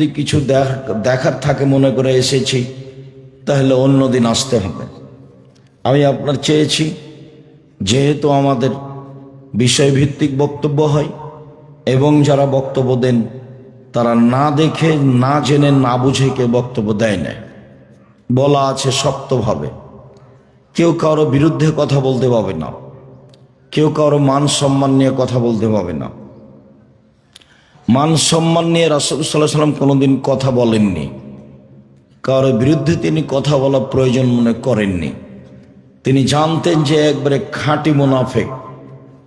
যদি কিছু দেখার থাকে মনে করে এসেছি, তাহলে অন্য দিন আসতে হবে। আমি আপনার চেয়েছি, যেহেতু আমাদের বিষয়ভিত্তিক বক্তব্য হয় এবং যারা বক্তব্য দেন তারা না দেখে, না জেনে, না বুঝে কেউ বক্তব্য দেয় না। বলা আছে শক্তভাবে, কেউ কারো বিরুদ্ধে কথা বলতে পাবে না, কেউ কারো মান সম্মান নিয়ে কথা বলতে পাবে না। মান সম্মান নিয়ে রাসূল সাল্লাল্লাহু আলাইহি ওয়াসাল্লাম কোনোদিন কথা বলেননি, কারো বিরুদ্ধে তিনি কথা বলা প্রয়োজন মনে করেননি। তিনি জানতেন যে একবারে খাঁটি মুনাফিক,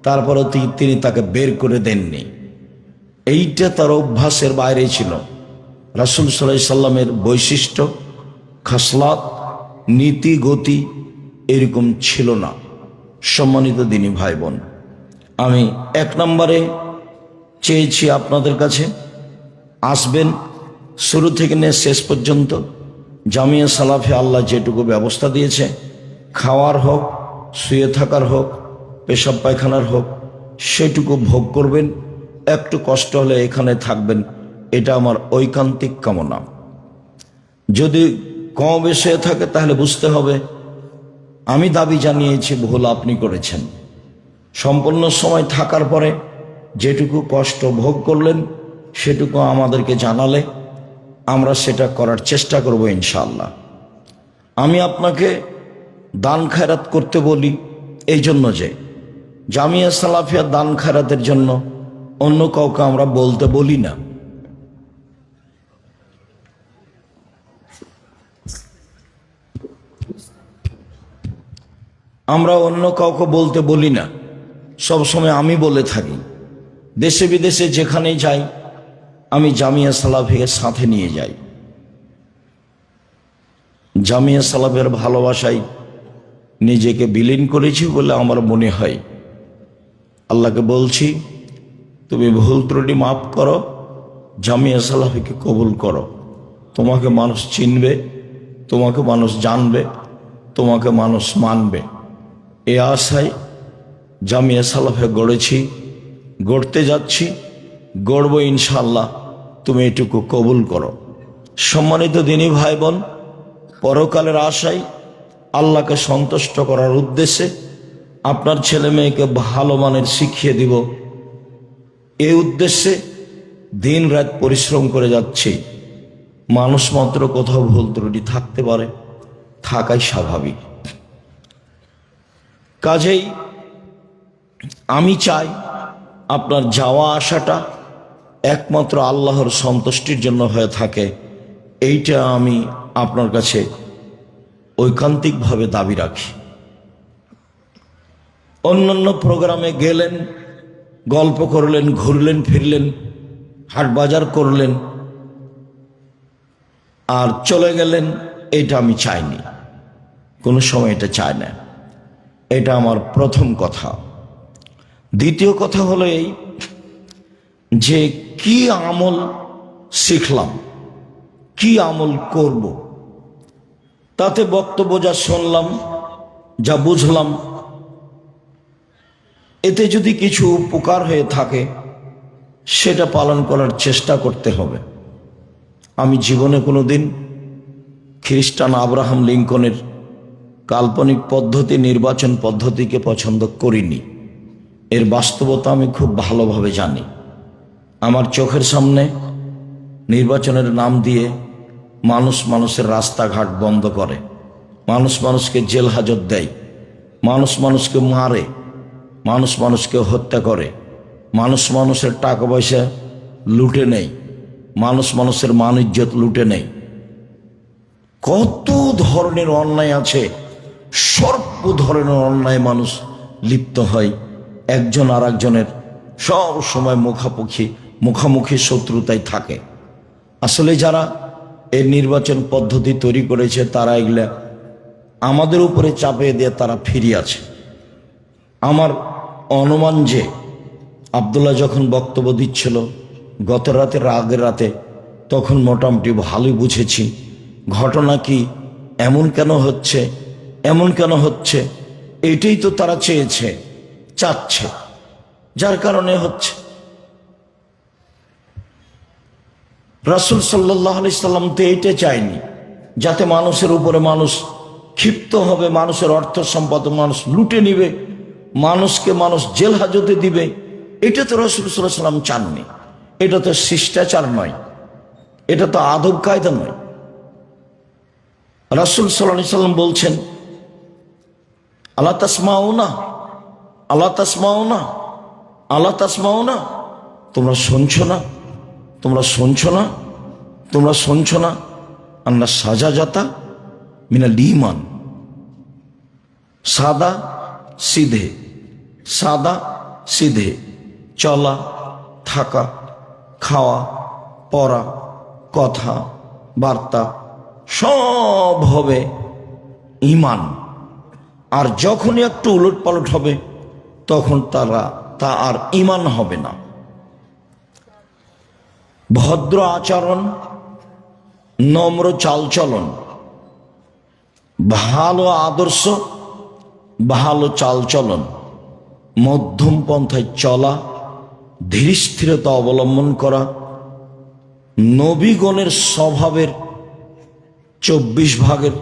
তারপরেও তিনি তাকে বের করে দেননি। এইটা তার অভ্যাসের বাইরে ছিল। রাসূল সাল্লাল্লাহু আলাইহি সাল্লামের বৈশিষ্ট্য, খাসলাত, নীতি, গতি এরকম ছিল না। সম্মানিত দিনী ভাই বোন, আমি এক নম্বরে চেয়েছি আপনাদের কাছে আসবেন, শুরু থেকে নিয়ে শেষ পর্যন্ত জামিয়া সালাফিয়া আল্লাহ যেটুকু ব্যবস্থা দিয়েছে, খাওয়ার হোক, শুয়ে থাকার হোক, পেশাব পায়খানার হোক, সেটুকু ভোগ করবেন। একটু কষ্ট হলে এখানে থাকবেন, এটা আমার ঐকান্তিক কামনা। যদি কম বেশি হয়ে থাকে তাহলে বুঝতে হবে আমি দাবি জানিয়েছি, ভুল আপনি করেছেন। সম্পূর্ণ সময় থাকার পরে যেটুকু কষ্ট ভোগ করলেন সেটুকু আমাদেরকে জানালে আমরা সেটা করার চেষ্টা করব ইনশাআল্লাহ। আমি আপনাকে দান খায়রাত করতে বলি এই জন্য যে জামিয়া সালাফিয়া দান খায়রাতের জন্য অন্য কাউকে আমরা বলতে বলি না। আমরা অন্য কাউকে বলতে বলি না, সবসময় আমি বলে থাকি। দেশে বিদেশে যেখানেই যাই আমি জামিয়া সালাফিকে সাথে নিয়ে যাই। জামিয়া সালাফের ভালোবাসায় নিজেকে বিলীন করেছি বলে আমার মনে হয়। আল্লাহকে বলছি, তুমি ভুল ত্রুটি মাফ করো, জামিয়া সালাফিকে কবুল করো। তোমাকে মানুষ চিনবে, তোমাকে মানুষ জানবে, তোমাকে মানুষ মানবে। এ আশায় জামিয়া সালাফে গড়েছি, গড়তে যাচ্ছি, গড়ব ইনশাআল্লাহ। তুমি এটুকু কবুল করো। সম্মানিত দিনী ভাই বোন, পরকালের আশায় আল্লাহকে সন্তুষ্ট করার উদ্দেশ্যে আপনার ছেলে মেয়েকে ভালো মানের শিখিয়ে দিব, এই উদ্দেশ্যে দিন রাত পরিশ্রম করে যাচ্ছি। মানুষ মাত্র কোথাও ভুল ত্রুটি থাকতে পারে, থাকাই স্বাভাবিক। কাজেই আমি চাই আপনার যাওয়া আসাটা একমাত্র আল্লাহর সন্তুষ্টির জন্য হয়ে থাকে, এইটা আমি আপনার কাছে ঐকান্তিকভাবে দাবি রাখি। অন্যান্য প্রোগ্রামে গেলেন, গল্প করলেন, ঘুরলেন ফিরলেন, হাট বাজার করলেন আর চলে গেলেন, এটা আমি চাইনি, কোনো সময় এটা চাই না। এটা আমার প্রথম কথা। দ্বিতীয় কথা হলো এই যে কি আমল শিখলাম, কি আমল করব, তাতে বক্তব্য যা শুনলাম, যা বুঝলাম, এতে যদি কিছু উপকার হয়ে থাকে সেটা পালন করার চেষ্টা করতে হবে। আমি জীবনে কোনো দিন খ্রিস্টান আব্রাহাম লিঙ্কনের কাল্পনিক পদ্ধতি, নির্বাচন পদ্ধতিকে পছন্দ করিনি। এর বাস্তবতা আমি খুব ভালোভাবে জানি। আমার চোখের সামনে নির্বাচনের নাম দিয়ে মানুষ মানুষের রাস্তাঘাট বন্ধ করে, মানুষ মানুষকে জেল হাজত দেয়, মানুষ মানুষকে মারে, মানুষ মানুষকে হত্যা করে, মানুষ মানুষের টাকা পয়সা লুটে নেয়, মানুষ মানুষের মান ইজ্জত লুটে নেয়। কত ধরনের অন্যায় আছে, সর্ব ধরনের অন্যায় মানুষ লিপ্ত হয়। একজন আর একজনের সব সময় মুখামুখি শত্রুতায় থাকে। আসলে যারা এই নির্বাচন পদ্ধতি তৈরি করেছে তারা এগুলা আমাদের উপরে চাপিয়ে দিয়ে তারা ফিরিয়ে আছে। আমার অনুমান যে আব্দুল্লাহ যখন বক্তব্য দিচ্ছিল গত রাতের আগের রাতে, তখন মোটামুটি ভালোই বুঝেছি ঘটনা কি, এমন কেন হচ্ছে, এমন কেন হচ্ছে। এটাই তো তারা চেয়েছে, চাচ্ছে, যার কারণে হচ্ছে। রাসূল সাল্লাল্লাহু আলাইহি সাল্লাম তো এইটা চায়নি, যাতে মানুষের উপরে মানুষ ক্ষিপ্ত হবে, মানুষের অর্থ সম্পদ মানুষ লুটে নিবে, মানুষকে মানুষ জেল হাজতে দিবে। এটা তো রাসূল সাল্লাল্লাহু আলাইহি সাল্লাম চাননি। এটা তো শিষ্টাচার নয়, এটা তো আদব কায়দা নয়। রাসূল সাল্লাল্লাহু আলাইহি সাল্লাম বলছেন, আলা তাসমাউনা, আলা তাসমাউনা, আলা তাসমাউনা, তোমরা শুনছো না, তোমরা শুনছো না, তোমরা শুনছো না, আন্না সাজাজাতা মিনাল ঈমান। সাদা সিধে, সাদা সিধে চলা, থাকা, খাওয়া, পড়া, কথা বার্তা সব হবে ঈমান। আর যখনই একটু উলট পালট হবে তখন তা আর ঈমান হবে না। ভদ্র আচরণ, নম্র চালচলন, ভালো আদর্শ, ভালো চালচলন, মধ্যম পন্থায় চলা, ধীরস্থিরতা অবলম্বন করা, নবীগণের স্বভাবের 24 ভাগের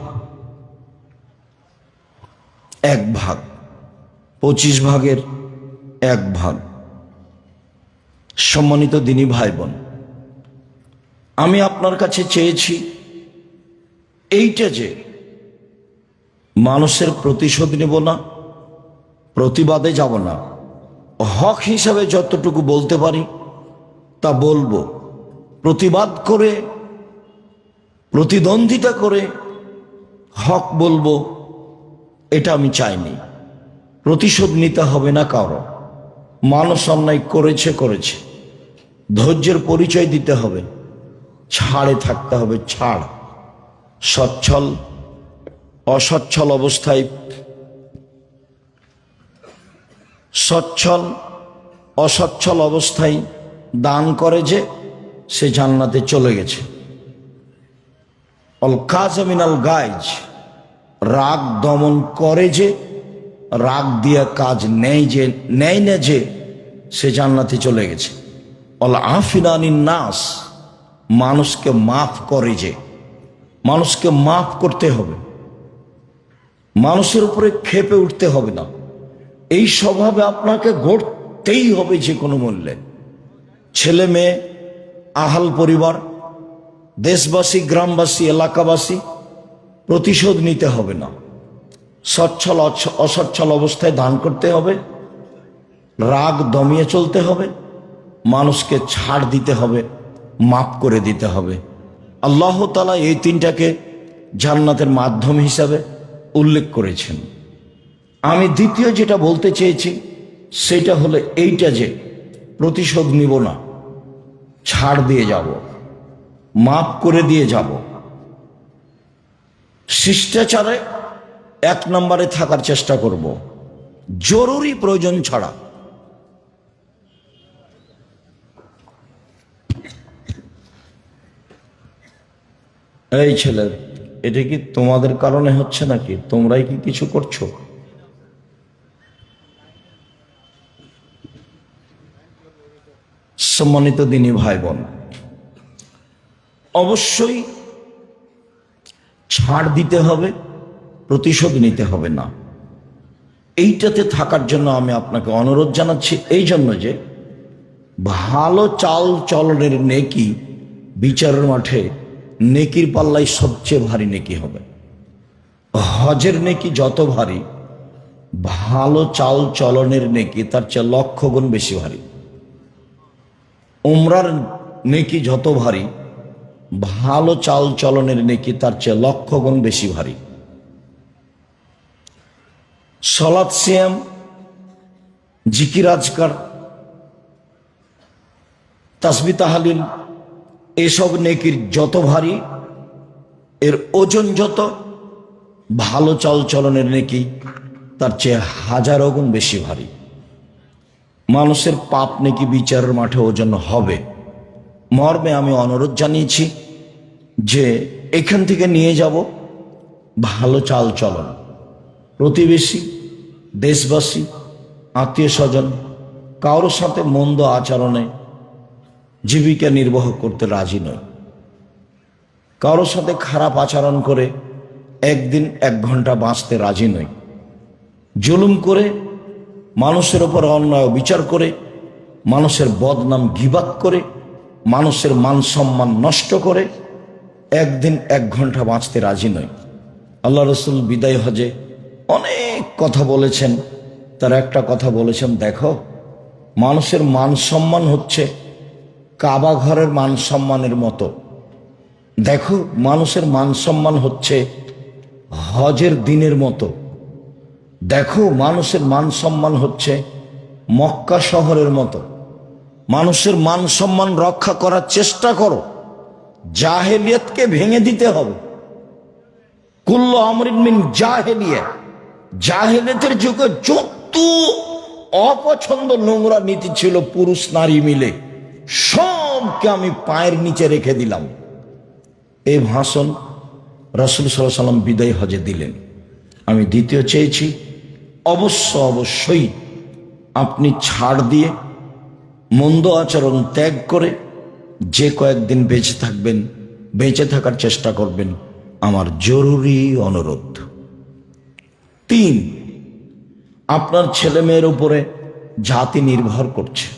1 ভাগ, 25 ভাগের 1 ভাগ। সম্মানিত দিনী ভাই বোন, আমি আপনার কাছে চেয়েছি এইটা যে মানুষের প্রতিশোধ নেব না, প্রতিবাদে যাব না, হক হিসাবে যতটুকু বলতে পারি তা বলবো। প্রতিবাদ করে, প্রতিদ্বন্দ্বিতা করে হক বলবো, এটা আমি চাইনি। প্রতিশোধ নিতে হবে না কারো। মানুষ অন্যায় করেছে, ধৈর্যের পরিচয় দিতে হবে, ছাড়ে থাকতে হবে, ছাড়। সচ্ছল অসচ্ছল অবস্থায়, সচ্ছল অসচ্ছল অবস্থায় দান করে যে সে জান্নাতে চলে গেছে। অল কাযমিনাল গায়জ, রাগ দমন করে যে, রাগ দিয়ে কাজ নেয় না যে সে জান্নাতে চলে গেছে। অল আফিনানিন নাস, মানুষকে মাফ করে যে, মানুষকে মাফ করতে হবে, মানুষের উপরে ক্ষেপে উঠতে হবে না। এই স্বভাবে আপনাকে গড়তেই হবে যে কোনো মূল্যে। ছেলে মেয়ে, আহাল পরিবার, দেশবাসী, গ্রামবাসী, এলাকাবাসী, প্রতিশোধ নিতে হবে না। সচ্ছল অসচ্ছল অবস্থায় দান করতে হবে, রাগ দমিয়ে চলতে হবে, মানুষকে ছাড় দিতে হবে, মাফ করে দিতে হবে। আল্লাহ তাআলা এই 3টাকে জান্নাতের মাধ্যম হিসাবে উল্লেখ করেছেন। আমি দ্বিতীয় যেটা বলতে চেয়েছি সেটা হলো এইটা যে প্রতিশোধ নিব না, ছাড় দিয়ে যাব, মাফ করে দিয়ে যাব। শিষ্টাচারে 1 নম্বরে থাকার চেষ্টা করব, জরুরি প্রয়োজন ছাড়া। এই ছেলে, এটা কি তোমাদের কারণে হচ্ছে নাকি? তোমরাই কি কিছু করছো? সম্মানিত দিনী ভাই বোন, অবশ্যই ছাড় দিতে হবে, প্রতিশোধ নিতে হবে না। এইটাতে থাকার জন্য আমি আপনাকে অনুরোধ জানাচ্ছি, এই জন্য যে ভালো চাল চলনের নেকি বিচারের মাঠে নেকির পাল্লায় সবচেয়ে ভারী নেকি হবে। হজের নেকি যত ভারী, ভালো চাল চলনের নেকি তার চেয়ে 1,00,000 গুণ বেশি ভারী। উমরার নেকি যত ভারী, ভালো চাল চলনের নেকি তার চেয়ে 1,00,000 গুণ বেশি ভারী। সালাত, সিয়াম, জিকির আজকার, তাসবিহ তাহলিল, এসব নেকির যত ভারী, এর ওজন যত, ভালো চাল চলনের নেকি তার চেয়ে 1000 গুণ বেশি ভারী। মানুষের পাপ নেকি বিচারের মাঠে ওজন হবে মর্মে আমি অনুরোধ জানিয়েছি যে এখান থেকে নিয়ে যাব ভালো চাল চলন। প্রতিবেশী, দেশবাসী, আত্মীয় স্বজন কারোর সাথে মন্দ আচরণে জীবিকা নির্বাহ করতে রাজি নয়। কারোর সাথে খারাপ আচরণ করে একদিন 1 ঘন্টা বাঁচতে রাজি নই। জুলুম করে, মানুষের ওপর অন্যায় বিচার করে, মানুষের বদনাম গীবাত করে, মানুষের মান সম্মান নষ্ট করে একদিন 1 ঘন্টা বাঁচতে রাজি নই। আল্লাহ রসুল বিদায় হজে অনেক কথা বলেছেন। তার একটা কথা বলেছেন, দেখো মানুষের মান সম্মান হচ্ছে কাবা ঘরের মান সম্মানের মতো। দেখো মানুষের মান সম্মান হচ্ছে হজের দিনের মতো। দেখো মানুষের মান সম্মান হচ্ছে মক্কা শহরের মতো। মানুষের মান সম্মান রক্ষা করার চেষ্টা করো। জাহেলিয়াতকে ভেঙে দিতে হবে। কুল্লু আমরিন মিন জাহেলিয়া, জাহেলিয়াতের যুগে যত অপছন্দ নোংরা নীতি ছিল পুরুষ নারী মিলে, সবকে আমি পায়ের নিচে রেখে দিলাম। এই ভাষণ রাসূল সাল্লাল্লাহু আলাইহি ওয়াসাল্লাম বিদায় হজে দিলেন। আমি দ্বিতীয় চেয়েছি, অবশ্যই আপনি ছাড় দিয়ে মন্দ আচরণ ত্যাগ করে যে কয়েকদিন বেঁচে থাকবেন, বেঁচে থাকার চেষ্টা করবেন, আমার জরুরি অনুরোধ। 3, আপনার ছেলে মেয়ের উপরে জাতি নির্ভর করছে।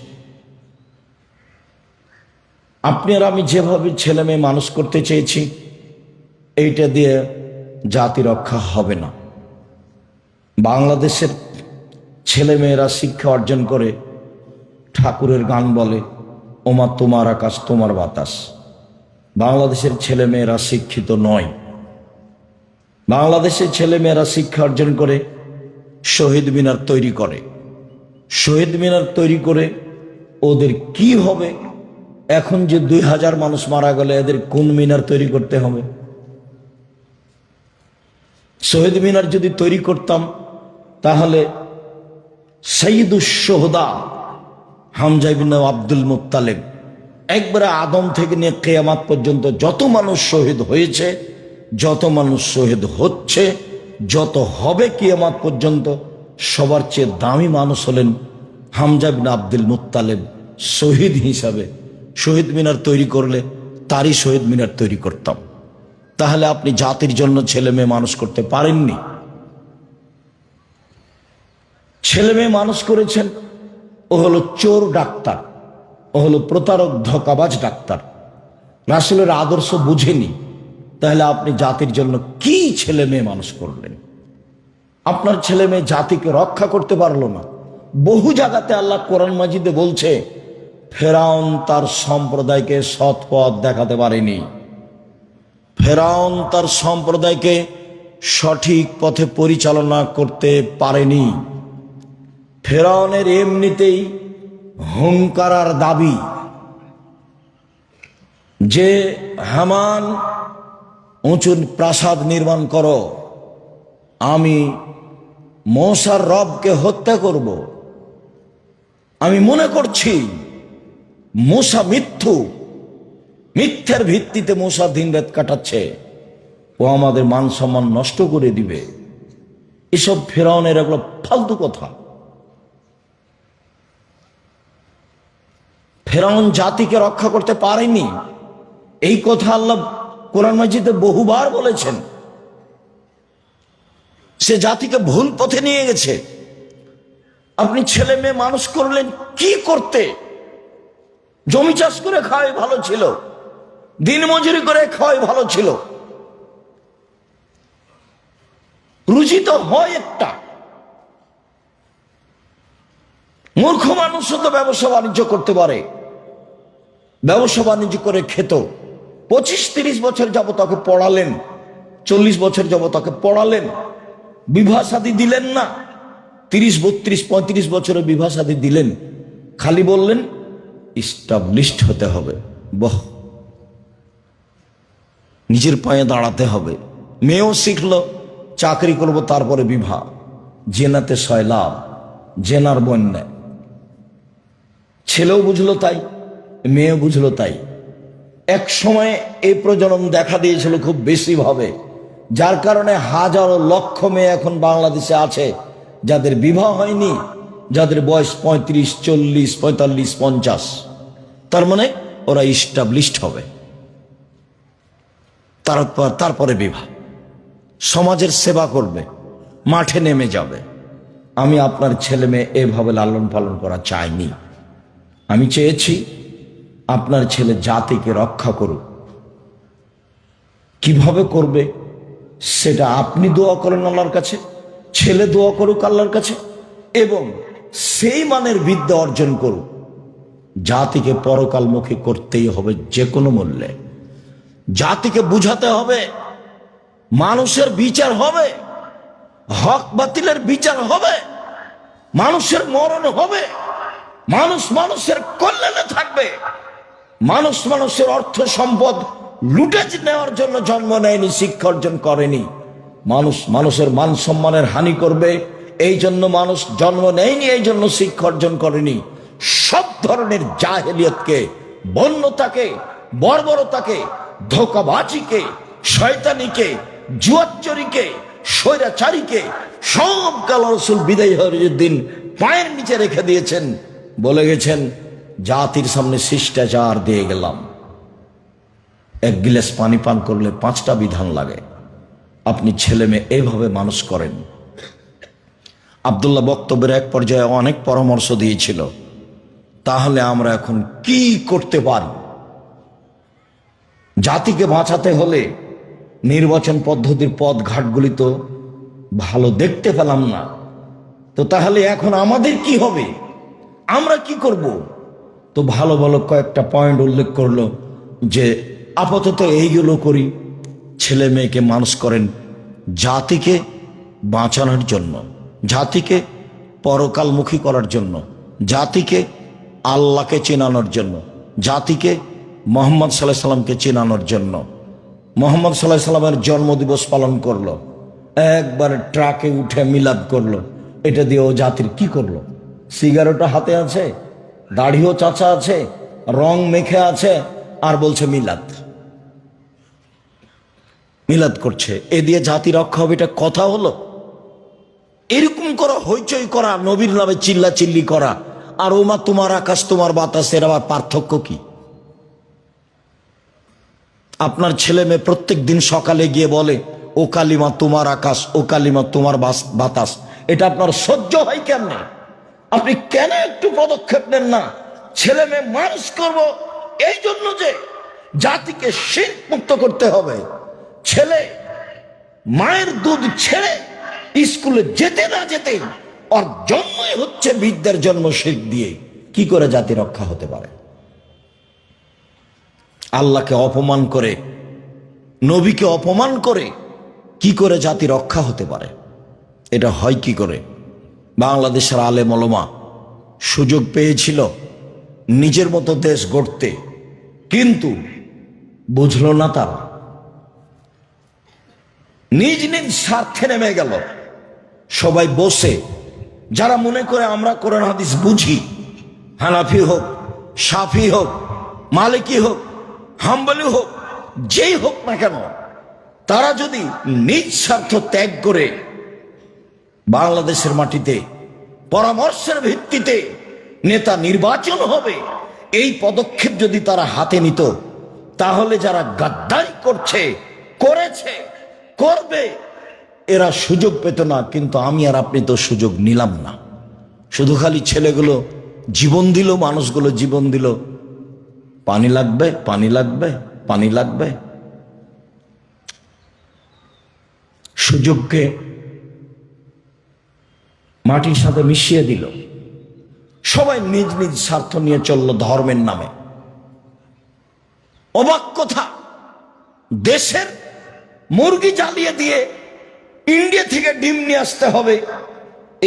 আপনি আর আমি যেভাবে ছেলে মেয়ে মানুষ করতে চেয়েছি, এইটা দিয়ে জাতি রক্ষা হবে না। বাংলাদেশের ছেলে মেয়েরা শিক্ষা অর্জন করে ঠাকুরের গান বলে, ওমা তোমার আকাশ তোমার বাতাস। বাংলাদেশের ছেলে মেয়েরা শিক্ষিত নয়। বাংলাদেশের ছেলে মেয়েরা শিক্ষা অর্জন করে শহীদ মিনার তৈরি করে। শহীদ মিনার তৈরি করে ওদের কি হবে? এখন যে 2000 মানুষ মারা গেলে এদের কোন মিনার তৈরি করতে হবে? শহীদ মিনার যদি তৈরি করতাম তাহলে সাইয়্যিদুশ শুহাদা হামজা ইবনে আব্দুল মুত্তালিব, একবারে আদম থেকে নিয়ে কিয়ামত পর্যন্ত যত মানুষ শহীদ হয়েছে, যত মানুষ শহীদ হচ্ছে, যত হবে কিয়ামত পর্যন্ত, সবার চেয়ে দামি মানুষ হলেন হামজা ইবনে আব্দুল মুত্তালিব। শহীদ হিসাবে শহীদ মিনার তৈরি করলে তারই শহীদ মিনার তৈরি করতাম। তাহলে আপনি জাতির জন্য ছেলে মেয়ে মানুষ করতে পারেননি। ছেলে মেয়ে মানুষ করেছেন, ও হলো চোর ডাক্তার, ও হলো প্রতারক ধোঁকাবাজ ডাক্তার, রাসূলের আদর্শ বুঝেনি। তাহলে আপনি জাতির জন্য কি ছেলে মেয়ে মানুষ করলেন? আপনার ছেলে মেয়ে জাতিকে রক্ষা করতে পারলো না। বহু জায়গাতে আল্লাহ কোরআন মাজিদে বলছে, ফেরাউন তার সম্প্রদায়কে সৎ পথ দেখাতে পারেনি। ফেরাউন তার সম্প্রদায়কে সঠিক পথে পরিচালনা করতে পারেনি। ফেরাউনের এমনিতেই হুঙ্কার আর দাবি যে হামান উঁচু প্রাসাদ নির্মাণ করো, আমি মূসার রবকে হত্যা করব। আমি মনে করছি মূসা মিথ্যার ভিত্তিতে মূসা দিনরাত কাটাচ্ছে, ও আমাদের মান সম্মান নষ্ট করে দিবে। এসব ফেরাউনের এগুলো ফালতু কথা। ফেরাউন জাতিকে রক্ষা করতে পারেনি, এই কথা আল্লাহ কোরআন মাজিদে বহুবার বলেছেন। সে জাতিকে ভুল পথে নিয়ে গেছে। আপনি ছেলে মেয়ে মানুষ করলেন কি করতে? জমি চাষ করে খাওয়াই ভালো ছিল, দিন মজুরি করে খাওয়াই ভালো ছিল। রুজি তো হয় একটা। মূর্খ মানুষও তো ব্যবসা বাণিজ্য করতে পারে, ব্যবসা বাণিজ্য করে খেত। 25-30 বছর যাবত তাকে পড়ালেন, 40 বছর যাবত তাকে পড়ালেন, বিবাহ শাদী দিলেন না। 30-32-35 বছরে বিবাহ শাদী দিলেন, খালি বললেন ইস্টাবলিশড হতে হবে। বাহ, নিজের পায়ে দাঁড়াতে হবে। মেয়েও শিখলো চাকরি করব, তারপরে বিবাহ। জেনাতে সয়লাভ, জেনার বন্যা। ছেলেও বুঝলো তাই, মেয়েও বুঝলো তাই। এক সময় এই প্রজনন দেখা দিয়েছিল খুব বেশি ভাবে, যার কারণে হাজারো লক্ষ মেয়ে এখন বাংলাদেশে আছে যাদের বিবাহ হয়নি, যাদের বয়স 35, 40, 45, 50। তার মানে ওরা ইস্টাবলিশড হবে। তারপরে বিবাহ, সমাজের সেবা করবে, মাঠে নেমে যাবে। আমি আপনার ছেলে মেয়ে এভাবে লালন পালন করা চাইনি। আমি চেয়েছি আপনার ছেলে জাতিকে রক্ষা করুক। কিভাবে করবে সেটা আপনি দোয়া করেন আল্লাহর কাছে, ছেলে দোয়া করুক আল্লাহর কাছে, এবং সেই মানের বিদ্যা অর্জন করুক। জাতিকে পরকালমুখী করতেই হবে যে কোনো মূল্যে। জাতিকে বুঝাতে হবে মানুষের বিচার হবে, হক বাতিলের বিচার হবে, মানুষের মরণ হবে, মানুষ মানুষের কল্যাণে থাকবে। মানুষ মানুষের অর্থ সম্পদ লুটে নেওয়ার জন্য জন্ম নেয়নি, শিক্ষা অর্জন করেনি। মানুষ মানুষের মান সম্মানের হানি করবে এই জন্য মানুষ জন্ম নেয়নি, এই জন্য শিক্ষা অর্জন করেনি। সব ধরনের জাহেলিয়তকে, বন্যতাকে, বর্বরতাকে, ধোঁকাবাজিকে, শয়তানিকে, জুয়াচ্চরিকে, স্বৈরাচারীকে সব আল্লাহ রাসূল বিদায় হওয়ার দিন পায়ের নিচে রেখে দিয়েছেন। বলে গেছেন, জাতির সামনে শিষ্টাচার দিয়ে গেলাম। এক গিলাস পানি পান করলে 5টা বিধান লাগে। আপনি ছেলে মেয়ে এইভাবে মানুষ করেন। আব্দুল্লাহ বক্তব্যের এক পর্যায়ে অনেক পরামর্শ দিয়েছিল। তাহলে আমরা এখন কি করতে পারি? জাতিকে বাঁচাতে হলে নির্বাচন পদ্ধতির পথ ঘাটগুলি তো ভালো দেখতে পেলাম না। তো তাহলে এখন আমাদের কি হবে? আমরা কি করব? তো ভালো ভালো কয়েকটা পয়েন্ট উল্লেখ করলো যে আপাতত এইগুলো করি। ছেলে মেয়েকে মানুষ করেন জাতিকে বাঁচানোর জন্য, জাতিকে পরকালমুখী করার জন্য, জাতিকে আল্লাহকে চেনানোর জন্য, জাতিকে মোহাম্মদ সাল্লাল্লাহু আলাইহি সাল্লামকে চেনানোর জন্য। মোহাম্মদ সাল্লাল্লাহু আলাইহি সাল্লামের জন্মদিবস পালন করলো, একবার ট্রাকে উঠে মিলাদ করলো। এটা দিয়ে ও জাতির কি করলো? সিগারেটও হাতে আছে, দাড়িও চাচা আছে, রং মেখে আছে, আর বলছে মিলাদ। মিলাদ করছে, এ দিয়ে জাতি রক্ষা হবে? এটা কথা হলো? এরকম করা, হইচই করা, নবীর নামে চিল্লা চিল্লি করা, আর ওমা তোমার আকাশ তোমার বাতাস, এর আবার পার্থক্য কি? আপনার ছেলে মেয়ে প্রত্যেক দিন সকালে গিয়ে বলে, ও কালিমা তোমার আকাশ, ও কালিমা তোমার বাতাস। এটা আপনার সহ্য হয় কেমনে? আপনি কেন একটু পদক্ষেপ নেন না? ছেলে মেয়ে মানুষ করব এই জন্য যে জাতিকে শিরক মুক্ত করতে হবে। ছেলে মায়ের দুধ ছেড়ে স্কুলে যেতে না যেতে ওর জন্মই হচ্ছে বিদ্যার জন্ম শিরক দিয়ে। কি করে জাতি রক্ষা হতে পারে? আল্লাহকে অপমান করে, নবীকে অপমান করে কি করে জাতি রক্ষা হতে পারে? এটা হয় কি করে? বাংলাদেশের আলেম ওলামা সুযোগ পেয়েছিল নিজের মতো দেশ গড়তে, কিন্তু বুঝলো না তারা। নিজ নিজ স্বার্থে নেমে গেল। সবাই বসে, যারা মনে করে আমরা কোরআন হাদিস বুঝি, হানাফি হোক, শাফি হোক, মালিকি হোক, হাম্বলি হোক, যেই হোক না কেন, তারা যদি নিজ স্বার্থ ত্যাগ করে বাংলাদেশের মাটিতে পরামর্শের ভিত্তিতে নেতা নির্বাচন হবে, এই পদক্ষেপ যদি তারা হাতে নিত, তাহলে যারা গাদ্দারি করছে, করেছে, করবে, এরা সুযোগ পেত না। কিন্তু আমি আর আপনি তো সুযোগ নিলাম না। শুধু খালি ছেলেগুলো জীবন দিল, মানুষগুলো জীবন দিল। পানি লাগবে, পানি লাগবে, পানি লাগবে। সুযোগকে মাটির সাথে মিশিয়ে দিল। সবাই নিজ নিজ স্বার্থ নিয়ে চলল ধর্মের নামে। অবাক কথা, দেশের মুরগি জ্বালিয়ে দিয়ে ইন্ডিয়া থেকে ডিম নিয়ে আসতে হবে,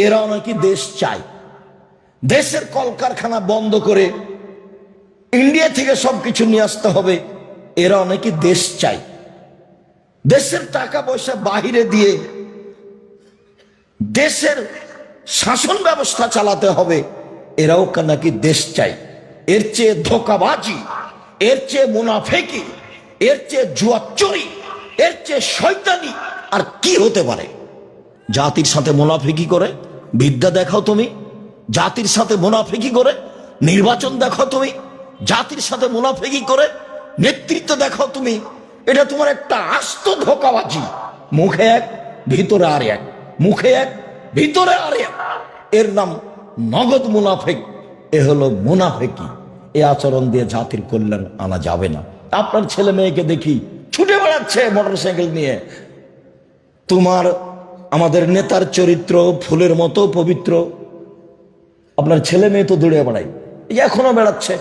এরাও নাকি দেশ চায়। দেশের কলকারখানা বন্ধ করে ইন্ডিয়া থেকে সবকিছু নিয়ে আসতে হবে, এরাও নাকি দেশ চায়। দেশের টাকা পয়সা বাহিরে দিয়ে দেশের শাসন ব্যবস্থা চালাতে হবে, এরাও নাকি দেশ চায়। এর চেয়ে ধোঁকাবাজি, এর চেয়ে মুনাফেকি, এর চেয়ে জুয়াচুরি, এর চেয়ে শয়তানি আর কি হতে পারে? জাতির সাথে মুনাফেকি করে বিদ্যা দেখাও তুমি, জাতির সাথে মুনাফেকি করে নির্বাচন দেখাও তুমি, জাতির সাথে মুনাফেকি করে নেতৃত্ব দেখাও তুমি। এটা তোমার একটা আস্ত ধোঁকাবাজি। মুখে এক, ভিতরে আর এক, মুখে এক, ভিতরে আর এক। এর নাম নগদ মুনাফেক। এ হলো মুনাফেকি। এ আচরণ দিয়ে জাতির কল্যাণ আনা যাবে না। আপনার ছেলে মেয়েকে দেখি ছুটে বেড়াচ্ছে মোটরসাইকেল নিয়ে। তোমার আমাদের নেতার চরিত্র ফুলের মতো পবিত্র, আপনার ছেলে মেয়ে তো দৌড়ে বেড়ায়, এখনো বেড়াচ্ছে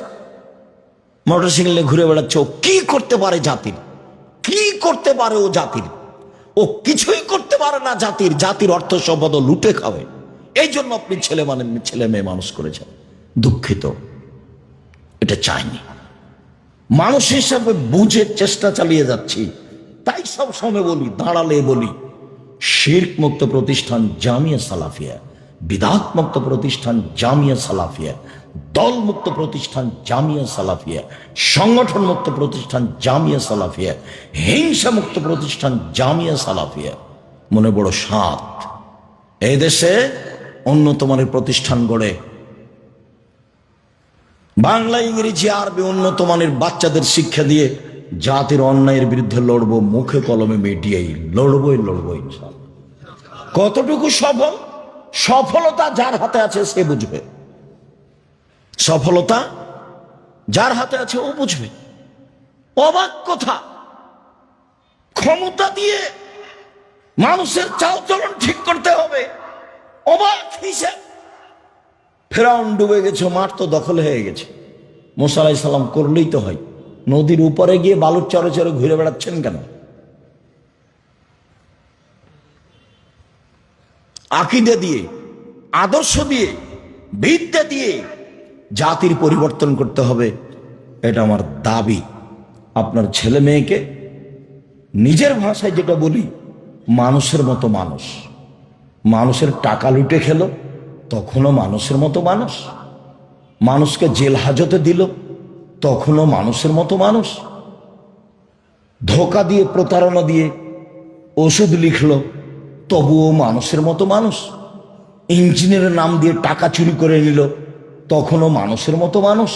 মোটরসাইকেলে ঘুরে বেড়াচ্ছে। ও কি করতে পারে জাতির? কি করতে পারে ও জাতির? ও কিছুই করতে পারে না জাতির। জাতির অর্থ সম্পদ লুটে খাবে। এই জন্য আপনি ছেলে মেয়ে মানুষ করেছেন। দুঃখিত, এটা চাইনি। মানুষ হিসাবে বুঝে চেষ্টা চালিয়ে যাচ্ছি। তাই সব সময় বলি, দাঁড়ালে বলি, শিরক মুক্ত প্রতিষ্ঠান জামিয়া সালাফিয়া, বিদআত মুক্ত প্রতিষ্ঠান জামিয়া সালাফিয়া, দল মুক্ত প্রতিষ্ঠান জামিয়া সালাফিয়া, সংগঠন মুক্ত প্রতিষ্ঠান জামিয়া সালাফিয়া, হিংসা মুক্ত প্রতিষ্ঠান জামিয়া সালাফিয়া। মনে বড় সাত, এই দেশে উন্নত মানের প্রতিষ্ঠান গড়ে বাংলা, ইংরেজি, আরবি উন্নত মানের বাচ্চাদের শিক্ষা দিয়ে জাতির অন্যায়ের বিরুদ্ধে লড়বো। মুখে কলমে মিডিয়াই লড়বই ইনশাআল্লাহ। কতটুকু সফল? সফলতা যার হাতে আছে সে বুঝবে। সফলতা যার হাতে আছে ও বুঝবে। অবাক কথা, ক্ষমতা দিয়ে মানুষের চালচলন ঠিক করতে হবে। অবাক হিসাব। ফেরাউন ডুবে গেছে, মাঠ তো দখল হয়ে গেছে। মুসা আলাইহিস সালাম করলেই তো হয়। নদীর উপরে গিয়ে বালুর চরে চরে ঘুরে বেড়াচ্ছেন কেন? আকীদা দিয়ে, আদর্শ দিয়ে, বিদ্যা দিয়ে জাতির পরিবর্তন করতে হবে। এটা আমার দাবি। আপনার ছেলে মেয়েকে নিজের ভাষায় যেটা বলি, মানুষের মতো মানুষ। মানুষের টাকা লুটে খেলো, তখনও মানুষের মতো মানুষ। মানুষকে জেল হাজতে দিল, তখনও মানুষের মতো মানুষ। ধোঁকা দিয়ে, প্রতারণা দিয়ে ওষুধ লিখলো, তবুও মানুষের মতো মানুষ। ইঞ্জিনিয়ারের নাম দিয়ে টাকা চুরি করে নিল, তখনও মানুষের মতো মানুষ।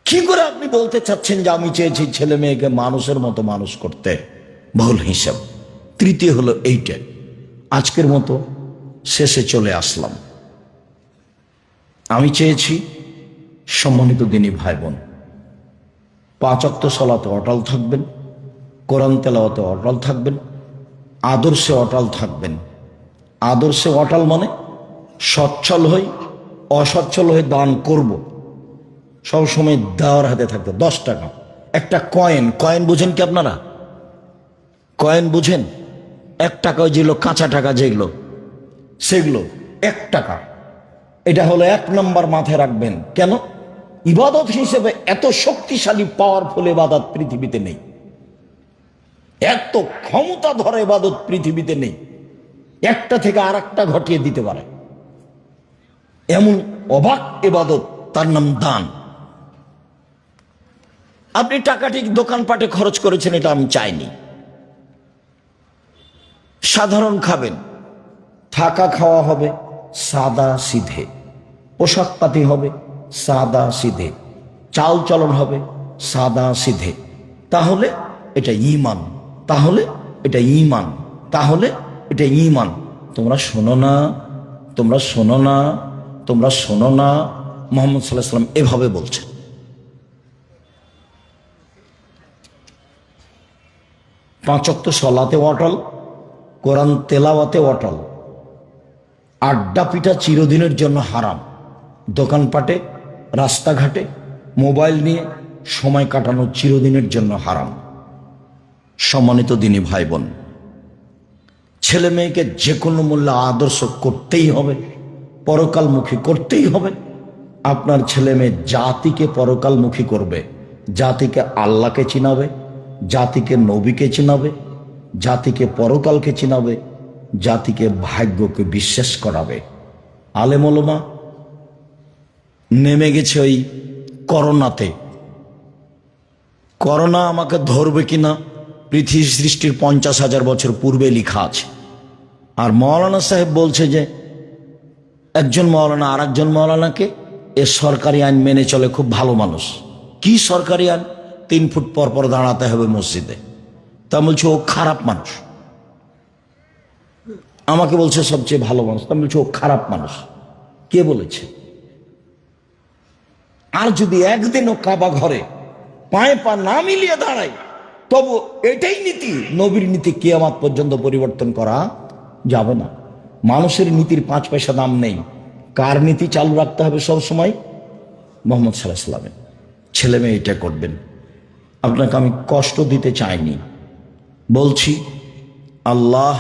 কি করে আপনি বলতে চাচ্ছেন যে আমি চেয়েছি ছেলে মেয়েকে মানুষের মতো মানুষ করতে? ভুল হিসাব। তৃতীয় হলো এইটা। আজকের মতো শেষে চলে আসলাম। আমি চেয়েছি সম্মানিত দিনী ভাই বোন, 5 ওয়াক্ত সালাতে অটল থাকবেন, কোরআন তেলাওয়াতে অটল থাকবেন, আদর্শে অটল থাকবেন। আদর্শে অটল মানে সচ্ছল হই, অসচ্ছল হয়ে দান করব। সবসময় দেওয়ার হাতে থাকবে। 10 টাকা একটা কয়েন। কয়েন বুঝেন কি আপনারা? কয়েন বুঝেন? 1 টাকা, যেগুলো কাঁচা টাকা যেগুলো, সেগুলো 1 টাকা। এটা হলো 1 নম্বর, মাথায় রাখবেন। কেন? ইবাদত হিসেবে এত শক্তিশালী পাওয়ারফুল ইবাদত পৃথিবীতে নেই। এত ক্ষমতা ধরে ইবাদত পৃথিবীতে নেই। একটা থেকে আর একটা ঘটিয়ে দিতে পারে এমন অবাক ইবাদত, তার নাম দান। আপনি টাকাটি দোকানপাটে খরচ করেছেন, এটা আমি চাইনি। সাধারণ খাবেন, থাকা খাওয়া হবে সাদা সিধে, পোশাক পাতি হবে সাদা সিধে, চাল চলন হবে সাদা সিধে। তাহলে এটা ঈমান, তাহলে এটা ঈমান, তাহলে এটা ঈমান। তোমরা শোনো না, তোমরা শোনো না, তোমরা শোনো না। মুহাম্মদ সাল্লাল্লাহু আলাইহি ওয়াসাল্লাম এভাবে বলছেন। 5 ওয়াক্ত সালাতে অটল, কোরআন তেলাওয়াতে অটল। আড্ডা পিঠা চিরদিনের জন্য হারাম। দোকানপাটে, রাস্তাঘাটে মোবাইল নিয়ে সময় কাটানো চিরদিনের জন্য হারাম। সম্মানিত দিনী ভাই বোন, ছেলে মেয়েকে যে কোনো মূল্যে আদর্শ করতেই হবে, পরকালমুখী করতেই হবে। আপনার ছেলে মেয়ে জাতিকে পরকালমুখী করবে, জাতিকে আল্লাহকে চিনাবে, জাতিকে নবীকে চিনাবে, জাতিকে পরকালকে চিনাবে, জাতিকে ভাগ্যকে বিশ্বাস করাবে। আলেম ওলামা নেমে গেছে ওই করোনাতে। করোনা আমাকে ধরবে কিনা পৃথিবী সৃষ্টির 50,000 বছর পূর্বে লেখা আছে। আর মৌলানা সাহেব বলছে যে একজন মৌলানা আর একজন মৌলানাকে এ সরকারি আইন মেনে চলে, খুব ভালো মানুষ। কি সরকারি আইন? 3 ফুট পর পর দাঁড়াতে হবে মসজিদে। তা বলছে ও খারাপ মানুষ। আমাকে বলছে সবচেয়ে ভালো মানুষ, তা বলছে ও খারাপ মানুষ। কে বলেছে? আর যদি একদিনও কাবা ঘরে পায়ে পা না মিলিয়ে দাঁড়ায়, তবু এটাই নীতি, নবীর নীতি কিয়ামত পর্যন্ত পরিবর্তন করা যাবে না। মানুষের নীতির 5 পয়সা দাম নেই। কার নীতি চালু রাখতে হবে সব সময়? মুহাম্মদ সাল্লাল্লাহু আলাইহি ওয়াসাল্লামের। ছেলে মেয়ে এটা করবেন। আপনাকে আমি কষ্ট দিতে চাইনি, বলছি আল্লাহ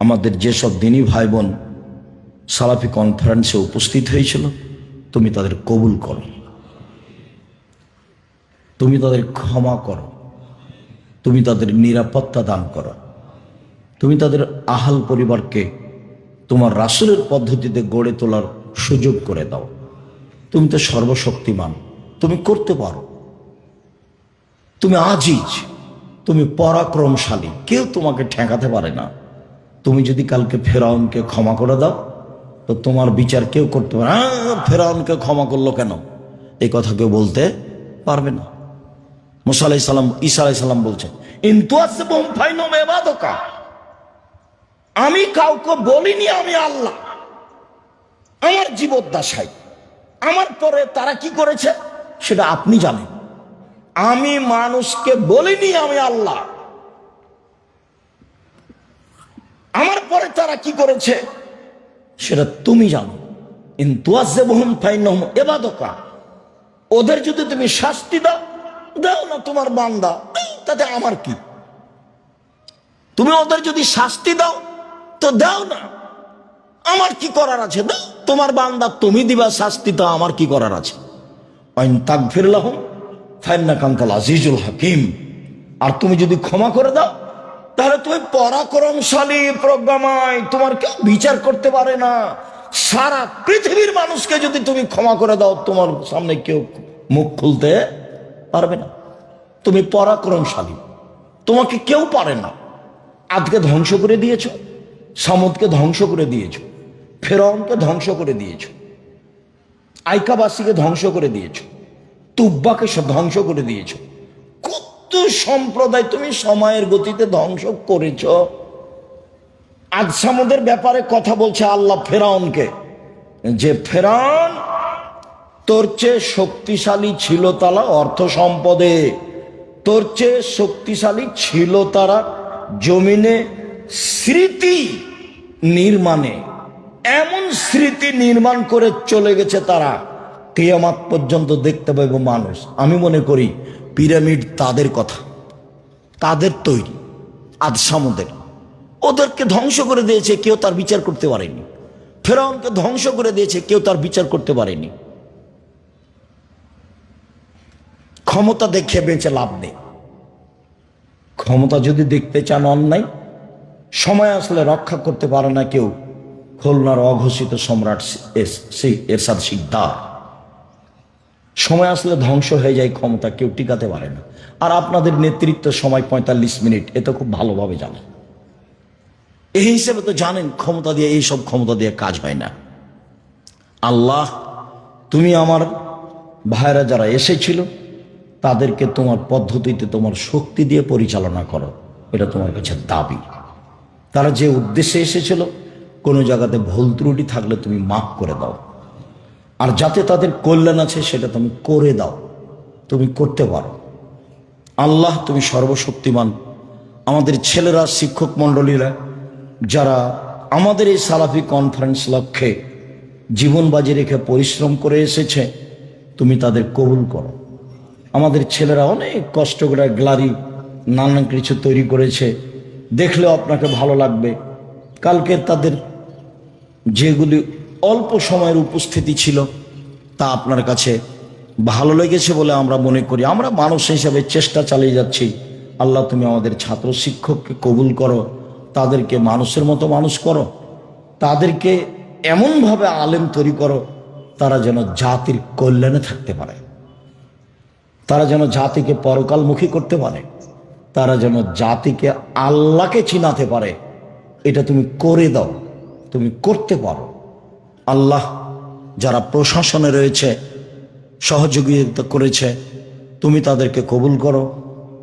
আমাদের যেসব দিনী ভাই বোন সালাফি কনফারেন্সে উপস্থিত হয়েছিল, তুমি তাদের কবুল করো, তুমি তাদের ক্ষমা করো, তুমি তাদের নিরাপত্তা দান করো, তুমি তাদের আহাল পরিবারকে তোমার রাসূলের পদ্ধতিতে গড়ে তোলার সুযোগ করে দাও। তুমি তো সর্বশক্তিমান, তুমি করতে পারো, তুমি আজিজ, তুমি পরাক্রমশালী, কেউ তোমাকে ঠেকাতে পারে না। তুমি যদি কালকে ফেরাউনকে ক্ষমা করে দাও, তো তোমার বিচার কেউ করতে পারে না। ফেরাউনকে ক্ষমা করলো কেন, এই কথা কেউ বলতে পারবে না। মুসা আলাইহিস সালাম, ঈসা আলাইহিস সালাম বলছেন, ইনতুয়াসিবহুম ফাইনুম ইবাদুকা, আমি কাউকে বলিনি আমি আল্লাহ, আমার জীবদ্দশায় আমার পরে তারা কি করেছে সেটা আপনি জানেন। আমি মানুষকে বলিনি আমি আল্লাহ, আমার পরে তারা কি করেছে সেটা তুমি জানো। ইনতুয়াসিবহুম ফাইনুম ইবাদুকা, ওদের যদি তুমি শাস্তি দাও, দাও না, তোমার বান্দা, তাতে আমার কি? তুমি ওদের যদি শাস্তি দাও তো দাও না, আমার কি করার আছে? দাও, তোমার বান্দা, তুমি দিবা শাস্তি, তো আমার কি করার আছে? আইন তাগফির লাহুম ফাইন্নাকা আনতাল আজিজুল হাকিম, আর তুমি যদি ক্ষমা করে দাও, তাহলে তুমি পরাক্রমশালী, প্রজ্ঞাময়, তোমার কেউ বিচার করতে পারে না। সারা পৃথিবীর মানুষকে যদি তুমি ক্ষমা করে দাও, তোমার সামনে কেউ মুখ খুলতে পারবে না। তুমি পরাক্রমশালী, তোমাকে কেউ পারে না। আজকে ধ্বংস করে দিয়েছ, সামুদকে ধ্বংস করে দিয়েছ, ফেরাউনকে ধ্বংস করে দিয়েছ, আইকাবাসীকে ধ্বংস করে দিয়েছ, তুব্বাকে ধ্বংস করে দিয়েছ। কত সম্প্রদায় তুমি সময়ের গতিতে ধ্বংস করেছ। আজ সামুদের ব্যাপারে কথা বলছে আল্লাহ ফেরাউনকে, যে ফেরাউন তোর চেয়ে শক্তিশালী ছিল তারা অর্থ সম্পদে, তোর চেয়ে শক্তিশালী ছিল তারা জমিনে স্মৃতি নির্মাণে। এমন স্মৃতি নির্মাণ করে চলে গেছে তারা, কিয়ামত পর্যন্ত দেখতে পাবে মানুষ। আমি মনে করি পিরামিড তাদের কথা, তাদের তৈরি, আজ সামুদের। ওদেরকে ধ্বংস করে দিয়েছে, কেউ তার বিচার করতে পারেনি। ফেরাউনকে ধ্বংস করে দিয়েছে, কেউ তার বিচার করতে পারেনি। ক্ষমতা দেখে বেঁচে লাভ নেই। ক্ষমতা যদি দেখতে চান অন্যায়, সময় আসলে রক্ষা করতে পারে না কেউ। খুলনার অঘোষিত সম্রাট এরশাদ শিকদার, সময় আসলে ধ্বংস হয়ে যায় ক্ষমতা, কেউ টিকাতে পারে না। আর আপনাদের নেতৃত্ব সময় 45 মিনিট, এ তো খুব ভালোভাবে জানেন। এই হিসেবে তো জানেন ক্ষমতা দিয়ে, এইসব ক্ষমতা দিয়ে কাজ হয় না। আল্লাহ, তুমি আমার ভাইরা যারা এসেছিল তাদেরকে তোমার পদ্ধতিতে তোমার শক্তি দিয়ে পরিচালনা করো, এটা তোমার কাছে দাবি। তারা যে উদ্দেশ্যে এসেছিল, কোনো জায়গাতে ভুল ত্রুটি থাকলে তুমি মাফ করে দাও, আর যাতে তাদের কল্যাণ আছে সেটা তুমি করে দাও। তুমি করতে পারো আল্লাহ, তুমি সর্বশক্তিমান। আমাদের ছেলেরা, শিক্ষক মণ্ডলীরা যারা আমাদের এই সালাফি কনফারেন্স লক্ষ্যে জীবন বাজি রেখে পরিশ্রম করে এসেছে, তুমি তাদের কবুল করো। আমাদের ছেলেরা অনেক কষ্ট করে গ্লারি নানান কিছু তৈরি করেছে, দেখলেও আপনাকে ভালো লাগবে। কালকে তাদের যেগুলি অল্প সময়ের উপস্থিতি ছিল তা আপনার কাছে ভালো লেগেছে বলে আমরা মনে করি। আমরা মানুষ হিসাবে চেষ্টা চালিয়ে যাচ্ছি। আল্লাহ, তুমি আমাদের ছাত্র শিক্ষককে কবুল করো, তাদেরকে মানুষের মতো মানুষ করো, তাদেরকে এমনভাবে আলেম তৈরি করো তারা যেন জাতির কল্যাণে থাকতে পারে, তারা যেন জাতিকে পরকালমুখী করতে পারে, তারা যেন জাতিকে আল্লাহকে চিনাতে পারে। এটা তুমি করে দাও, তুমি করতে পারো। আল্লাহ, যারা প্রশাসনে রয়েছে, সহযোগিতা করেছে, তুমি তাদেরকে কবুল করো,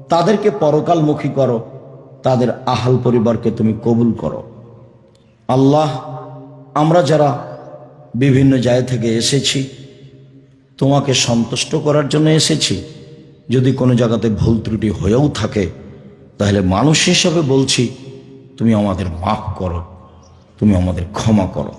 তাদেরকে পরকালমুখী করো, তাদের আহাল পরিবারকে তুমি কবুল করো। আল্লাহ, আমরা যারা বিভিন্ন জায়গা থেকে এসেছি, তোমাকে সন্তুষ্ট করার জন্য এসেছি। যদি কোনো জায়গাতে ভুল ত্রুটি হয়েও থাকে, তাহলে মানুষ হিসাবে বলছি, তুমি আমাদের মাফ করো, তুমি আমাদের ক্ষমা করো।